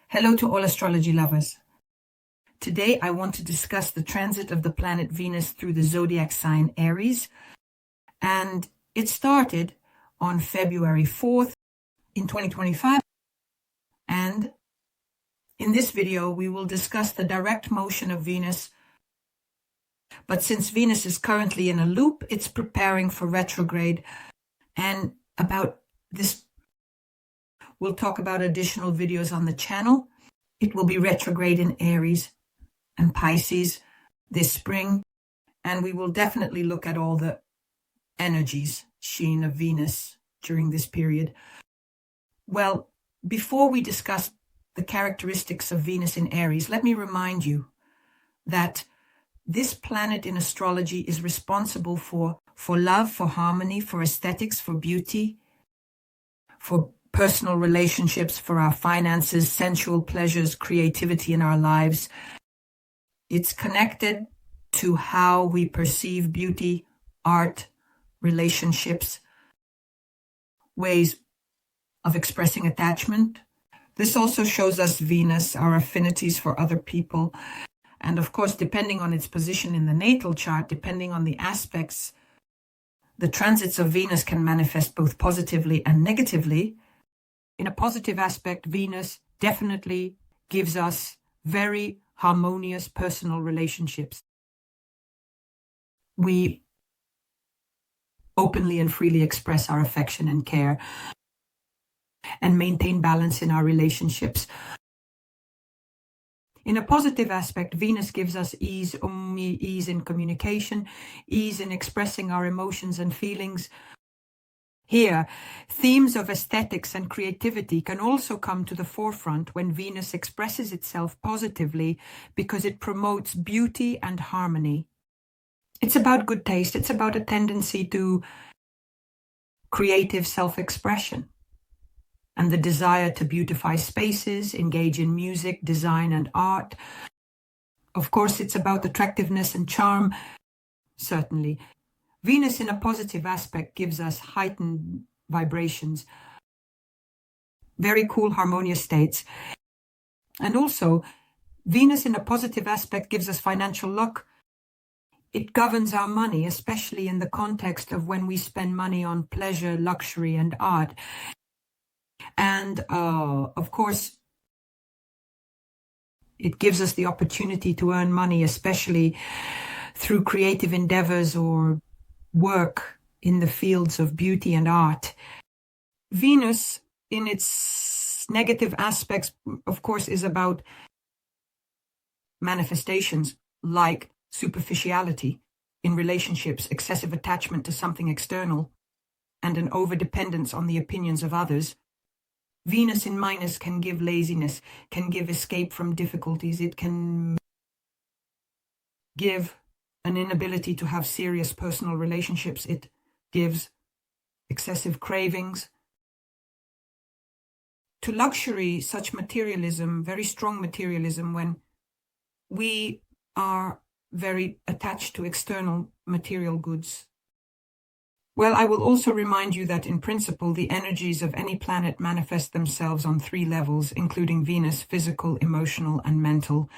Hello to all astrology lovers. Today I want to discuss the transit of the planet Venus through the zodiac sign Aries, and it started on February 4th in 2025, and in this video we will discuss the direct motion of Venus, but since Venus is currently in a loop, it's preparing for retrograde, and about this we'll talk about additional videos on the channel. It will be retrograde in Aries and Pisces this spring, and we will definitely look at all the energies sheen of Venus during this period. Well, before we discuss the characteristics of Venus in Aries, let me remind you that this planet in astrology is responsible for love, for harmony, for aesthetics, for beauty, for personal relationships, for our finances, sensual pleasures, creativity in our lives. It's connected to how we perceive beauty, art, relationships, ways of expressing attachment. This also shows us Venus, our affinities for other people. And of course, depending on its position in the natal chart, depending on the aspects, the transits of Venus can manifest both positively and negatively. In a positive aspect, Venus definitely gives us very harmonious personal relationships. We openly and freely express our affection and care and maintain balance in our relationships. In a positive aspect, Venus gives us ease in communication, ease in expressing our emotions and feelings. Here, themes of aesthetics and creativity can also come to the forefront when Venus expresses itself positively because it promotes beauty and harmony. It's about good taste. It's about a tendency to creative self-expression and the desire to beautify spaces, engage in music, design, and art. Of course, it's about attractiveness and charm, certainly. Venus in a positive aspect gives us heightened vibrations, very cool harmonious states. And also, Venus in a positive aspect gives us financial luck. It governs our money, especially in the context of when we spend money on pleasure, luxury, and art. And of course, it gives us the opportunity to earn money, especially through creative endeavors or work in the fields of beauty and art. Venus, in its negative aspects, of course, is about manifestations like superficiality in relationships, excessive attachment to something external, and an overdependence on the opinions of others. Venus in minus can give laziness, can give escape from difficulties. It can give an inability to have serious personal relationships. It gives excessive cravings. To luxury, such materialism, very strong materialism, when we are very attached to external material goods. Well, I will also remind you that in principle, the energies of any planet manifest themselves on 3 levels, including Venus, physical, emotional, and mental.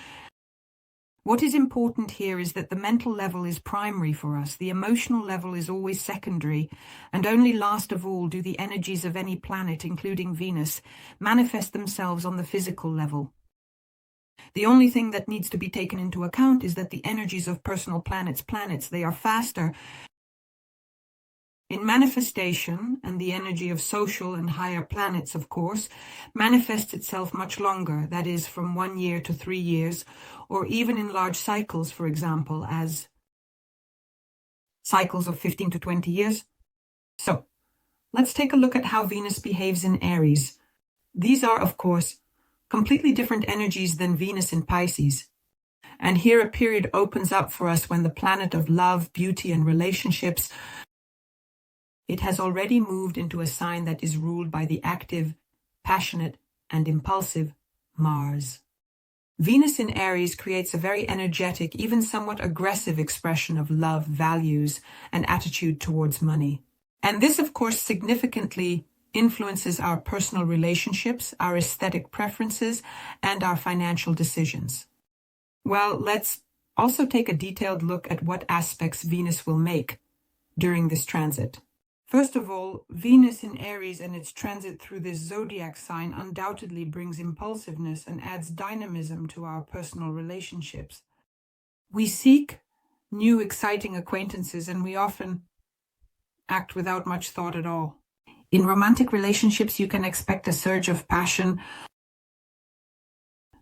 What is important here is that the mental level is primary for us. The emotional level is always secondary, and only last of all do the energies of any planet, including Venus, manifest themselves on the physical level. The only thing that needs to be taken into account is that the energies of personal planets, they are faster in manifestation, and the energy of social and higher planets, of course, manifests itself much longer, that is, from 1 year to 3 years, or even in large cycles, for example, as cycles of 15 to 20 years. So, let's take a look at how Venus behaves in Aries. These are, of course, completely different energies than Venus in Pisces. And here a period opens up for us when the planet of love, beauty, and relationships, it has already moved into a sign that is ruled by the active, passionate, and impulsive Mars. Venus in Aries creates a very energetic, even somewhat aggressive expression of love, values, and attitude towards money. And this, of course, significantly influences our personal relationships, our aesthetic preferences, and our financial decisions. Well, let's also take a detailed look at what aspects Venus will make during this transit. First of all, Venus in Aries and its transit through this zodiac sign undoubtedly brings impulsiveness and adds dynamism to our personal relationships. We seek new, exciting acquaintances, and we often act without much thought at all. In romantic relationships, you can expect a surge of passion,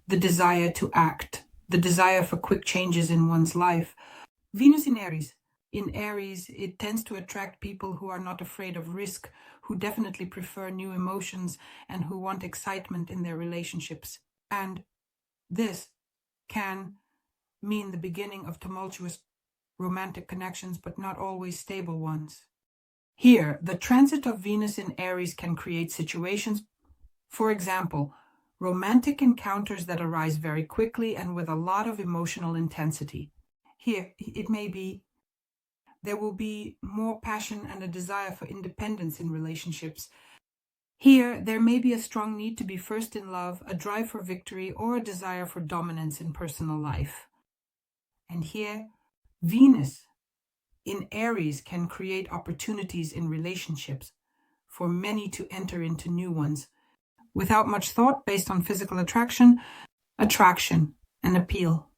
the desire to act, the desire for quick changes in one's life. Venus in Aries. In Aries, it tends to attract people who are not afraid of risk, who definitely prefer new emotions, and who want excitement in their relationships. And this can mean the beginning of tumultuous romantic connections, but not always stable ones. Here, the transit of Venus in Aries can create situations, for example, romantic encounters that arise very quickly and with a lot of emotional intensity. Here, it may be there will be more passion and a desire for independence in relationships. Here, there may be a strong need to be first in love, a drive for victory, or a desire for dominance in personal life. And here, Venus in Aries can create opportunities in relationships for many to enter into new ones without much thought, based on physical attraction, and appeal.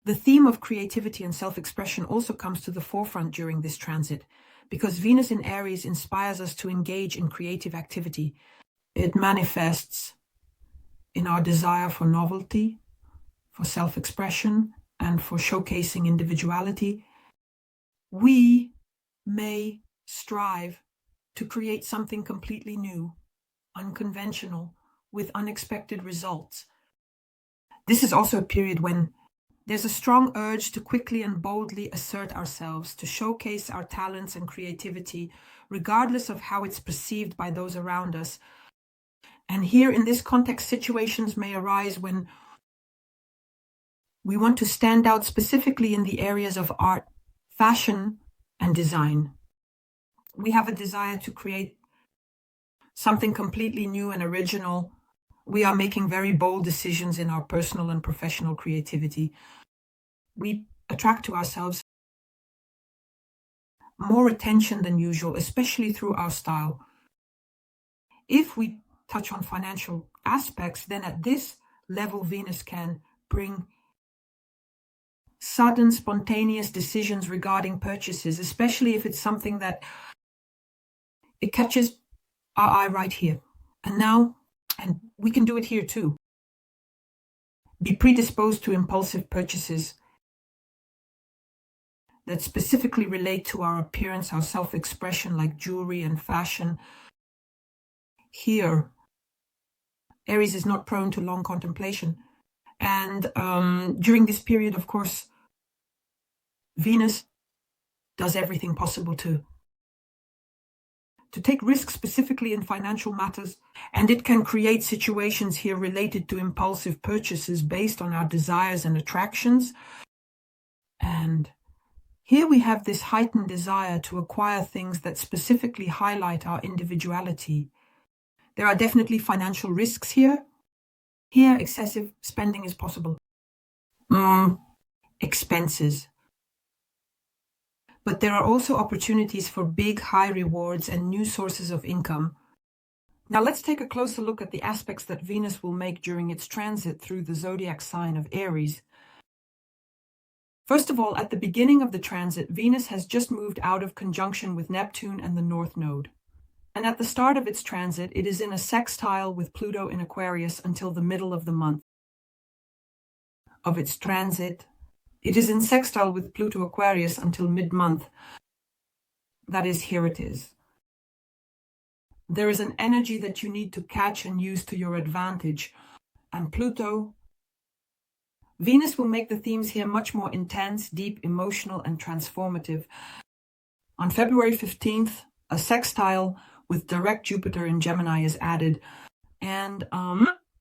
The theme of creativity and self-expression also comes to the forefront during this transit, because Venus in Aries inspires us to engage in creative activity. It manifests in our desire for novelty, for self-expression, and for showcasing individuality. We may strive to create something completely new, unconventional, with unexpected results. This is also a period when there's a strong urge to quickly and boldly assert ourselves, to showcase our talents and creativity, regardless of how it's perceived by those around us. And here in this context, situations may arise when we want to stand out specifically in the areas of art, fashion, and design. We have a desire to create something completely new and original. We are making very bold decisions in our personal and professional creativity. We attract to ourselves more attention than usual, especially through our style. If we touch on financial aspects, then at this level, Venus can bring sudden, spontaneous decisions regarding purchases, especially if it's something that it catches our eye right here. And we can do it here too. Be predisposed to impulsive purchases that specifically relate to our appearance, our self-expression, like jewelry and fashion. Here, Aries is not prone to long contemplation. And during this period, of course, Venus does everything possible to take risks, specifically in financial matters, and it can create situations here related to impulsive purchases based on our desires and attractions. And here we have this heightened desire to acquire things that specifically highlight our individuality. There are definitely financial risks here. Here, excessive spending is possible. Expenses. But there are also opportunities for big, high rewards and new sources of income. Now let's take a closer look at the aspects that Venus will make during its transit through the zodiac sign of Aries. First of all, at the beginning of the transit, Venus has just moved out of conjunction with Neptune and the North Node. And at the start of its transit, it is in a sextile with Pluto in Aquarius until the middle of the month of its transit. It is in sextile with Pluto Aquarius until mid-month. That is, here it is. There is an energy that you need to catch and use to your advantage. And Venus will make the themes here much more intense, deep, emotional, and transformative. On February 15th, a sextile with direct Jupiter in Gemini is added. And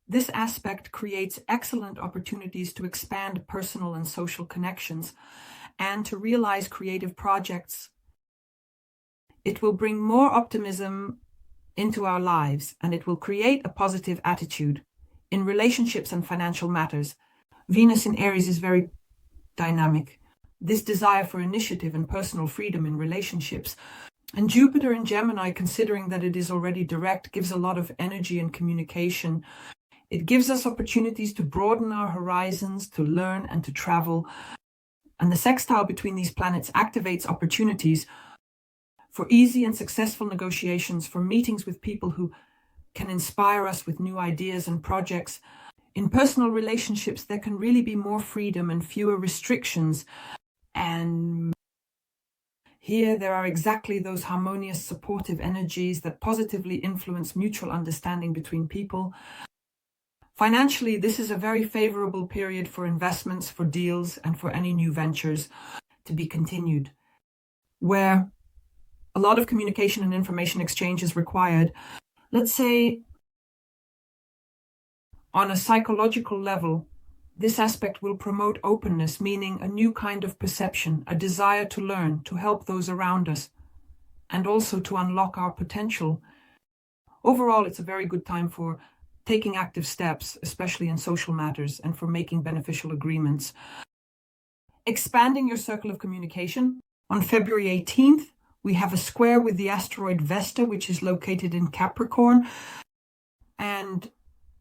this aspect creates excellent opportunities to expand personal and social connections and to realize creative projects. It will bring more optimism into our lives, and it will create a positive attitude in relationships and financial matters. Venus in Aries is very dynamic. This desire for initiative and personal freedom in relationships. And Jupiter in Gemini, considering that it is already direct, gives a lot of energy and communication. It gives us opportunities to broaden our horizons, to learn and to travel. And the sextile between these planets activates opportunities for easy and successful negotiations, for meetings with people who can inspire us with new ideas and projects. In personal relationships, there can really be more freedom and fewer restrictions. And here there are exactly those harmonious, supportive energies that positively influence mutual understanding between people. Financially, this is a very favorable period for investments, for deals, and for any new ventures to be continued, where a lot of communication and information exchange is required. Let's say on a psychological level, this aspect will promote openness, meaning a new kind of perception, a desire to learn, to help those around us, and also to unlock our potential. Overall, it's a very good time for taking active steps, especially in social matters, and for making beneficial agreements. Expanding your circle of communication. On February 18th, we have a square with the asteroid Vesta, which is located in Capricorn. And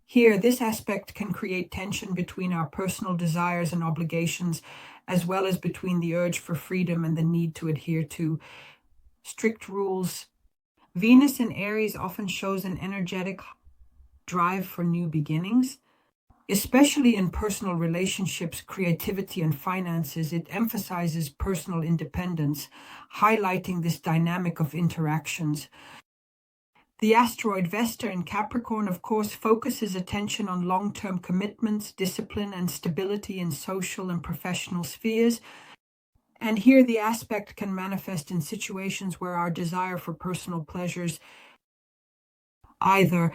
here, this aspect can create tension between our personal desires and obligations, as well as between the urge for freedom and the need to adhere to strict rules. Venus in Aries often shows an energetic drive for new beginnings, especially in personal relationships, creativity, and finances. It emphasizes personal independence, highlighting this dynamic of interactions. The asteroid Vesta in Capricorn, of course, focuses attention on long-term commitments, discipline, and stability in social and professional spheres. And here the aspect can manifest in situations where our desire for personal pleasures, either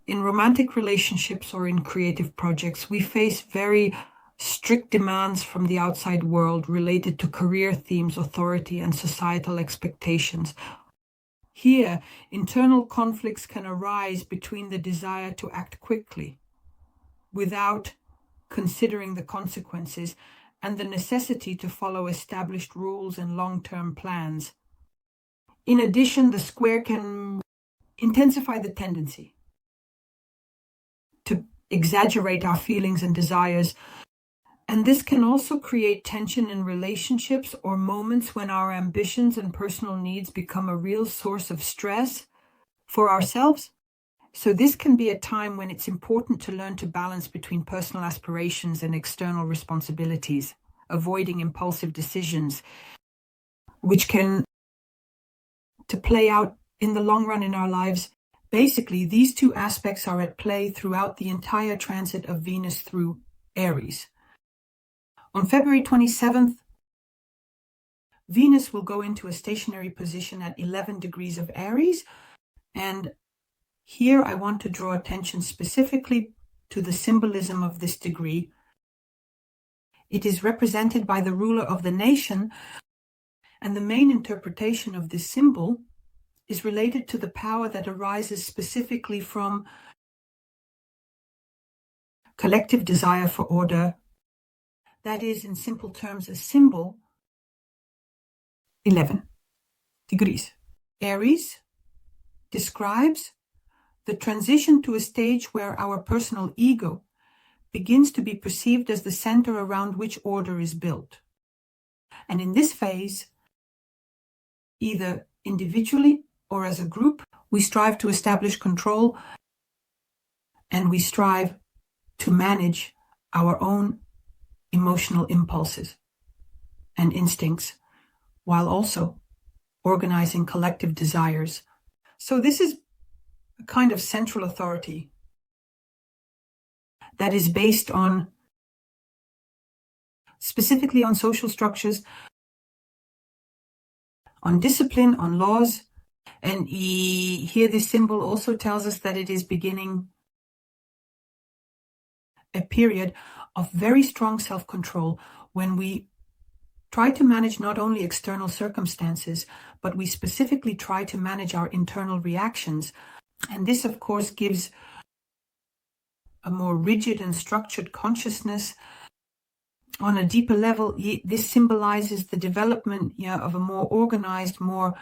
in romantic relationships or in creative projects, we face very strict demands from the outside world related to career themes, authority, and societal expectations. Here, internal conflicts can arise between the desire to act quickly without considering the consequences and the necessity to follow established rules and long-term plans. In addition, the square can intensify the tendency to exaggerate our feelings and desires. And this can also create tension in relationships or moments when our ambitions and personal needs become a real source of stress for ourselves. So this can be a time when it's important to learn to balance between personal aspirations and external responsibilities, avoiding impulsive decisions, which can to play out in the long run in our lives. Basically, these two aspects are at play throughout the entire transit of Venus through Aries. On February 27th, Venus will go into a stationary position at 11 degrees of Aries. And here I want to draw attention specifically to the symbolism of this degree. It is represented by the ruler of the nation, and the main interpretation of this symbol is related to the power that arises specifically from collective desire for order. That is, in simple terms, a symbol, 11 degrees. Aries describes the transition to a stage where our personal ego begins to be perceived as the center around which order is built. And in this phase, either individually or as a group, we strive to establish control and we strive to manage our own emotional impulses and instincts while also organizing collective desires. So this is a kind of central authority that is based on, specifically on social structures, on discipline, on laws. And here this symbol also tells us that it is beginning a period of very strong self-control when we try to manage not only external circumstances, but we specifically try to manage our internal reactions And this, of course, gives a more rigid and structured consciousness. On a deeper level, this symbolizes the development of a more organized, more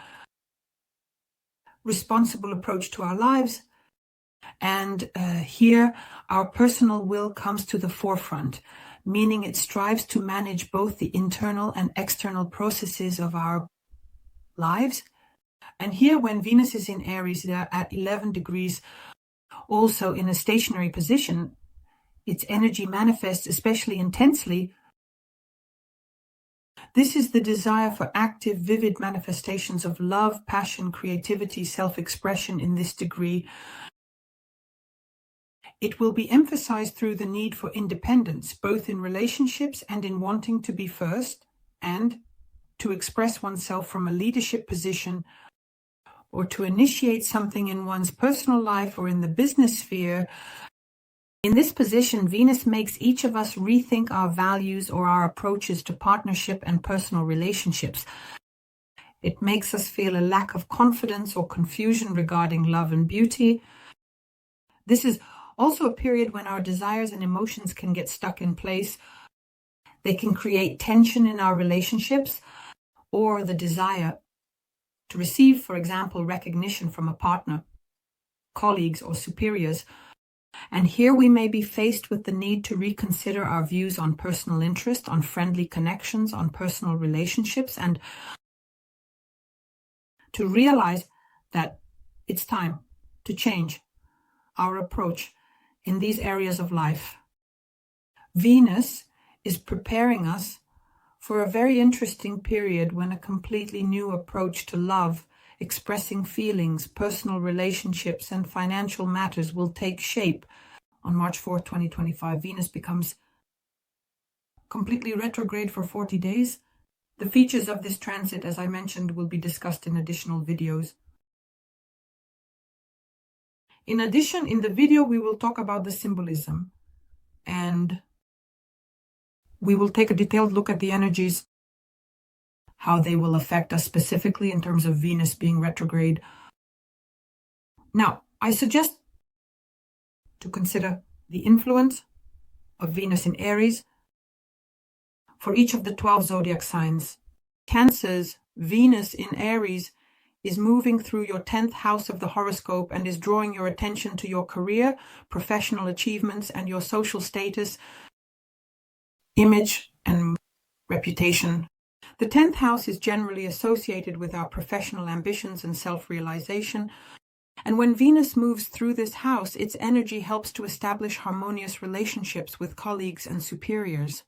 responsible approach to our lives. And here, our personal will comes to the forefront, meaning it strives to manage both the internal and external processes of our lives. And here, when Venus is in Aries, they're at 11 degrees, also in a stationary position, its energy manifests especially intensely. This is the desire for active, vivid manifestations of love, passion, creativity, self-expression in this degree. It will be emphasized through the need for independence, both in relationships and in wanting to be first, and to express oneself from a leadership position, or to initiate something in one's personal life or in the business sphere. In this position, Venus makes each of us rethink our values or our approaches to partnership and personal relationships. It makes us feel a lack of confidence or confusion regarding love and beauty. This is also a period when our desires and emotions can get stuck in place. They can create tension in our relationships, or the desire to receive, for example, recognition from a partner, colleagues, or superiors. And here we may be faced with the need to reconsider our views on personal interest, on friendly connections, on personal relationships, and to realize that it's time to change our approach in these areas of life. Venus is preparing us for a very interesting period when a completely new approach to love, expressing feelings, personal relationships, and financial matters will take shape. On March 4th, 2025, Venus becomes completely retrograde for 40 days. The features of this transit, as I mentioned, will be discussed in additional videos. In addition, in the video, we will talk about the symbolism, and we will take a detailed look at the energies, how they will affect us specifically in terms of Venus being retrograde. Now, I suggest to consider the influence of Venus in Aries for each of the 12 zodiac signs. Cancers, Venus in Aries is moving through your 10th house of the horoscope and is drawing your attention to your career, professional achievements, and your social status, image, and reputation. The 10th house is generally associated with our professional ambitions and self-realization. And when Venus moves through this house, its energy helps to establish harmonious relationships with colleagues and superiors.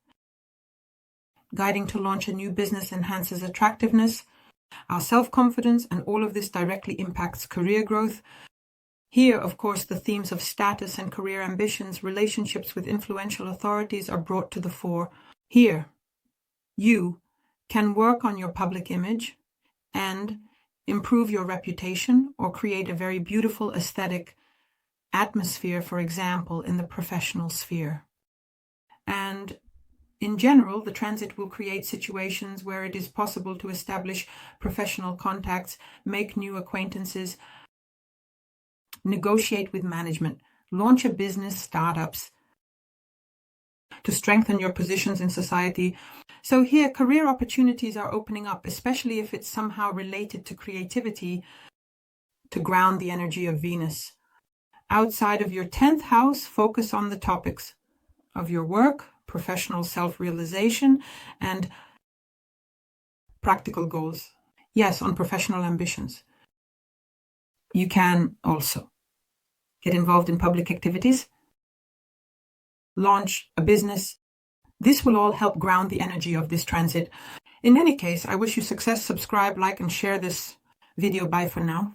Guiding to launch a new business enhances attractiveness, our self-confidence, and all of this directly impacts career growth. Here, of course, the themes of status and career ambitions, relationships with influential authorities are brought to the fore. Here, you can work on your public image and improve your reputation or create a very beautiful aesthetic atmosphere, for example, in the professional sphere. And in general, the transit will create situations where it is possible to establish professional contacts, make new acquaintances, negotiate with management, launch a business, startups, to strengthen your positions in society. So here, career opportunities are opening up, especially if it's somehow related to creativity, to ground the energy of Venus. Outside of your 10th house, focus on the topics of your work, professional self-realization, and practical goals. Yes, on professional ambitions. You can also get involved in public activities, launch a business. This will all help ground the energy of this transit. In any case, I wish you success. Subscribe, like, and share this video. Bye for now.